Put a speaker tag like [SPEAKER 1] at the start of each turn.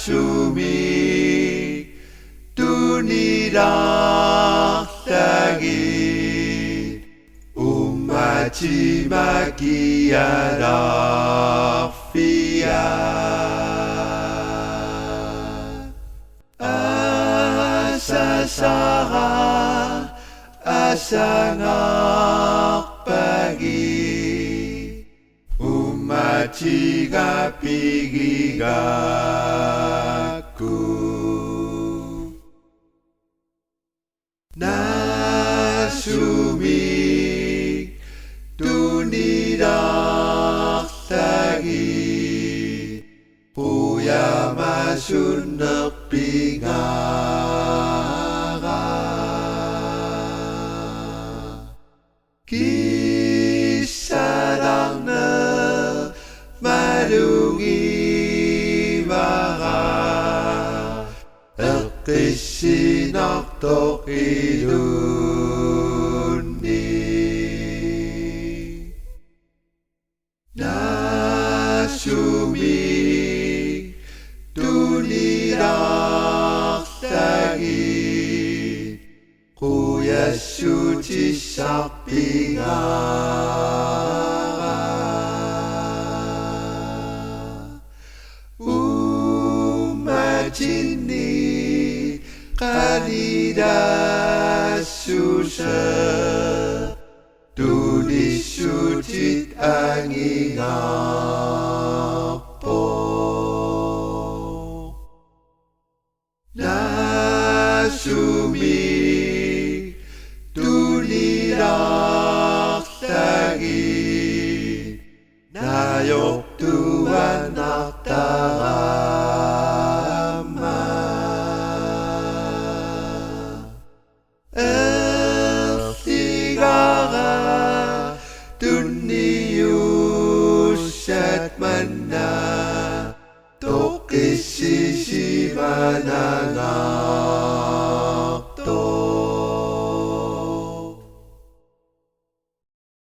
[SPEAKER 1] sumig tunidagdagit umachimakiarafia Asasara asangak pagi umachiga pigigaku nasumig tunidagdagit puya masundak Kisarang na malungi baka Isinaktok ilundi Nasumig tunidagdagit Kuya suci sakpinga Umajini kanida susa Tunis sucit angin apo Nasumig tunidagdagit Nayok tuan naktarama Eltigara tuniyusat mana Tokisisi mananga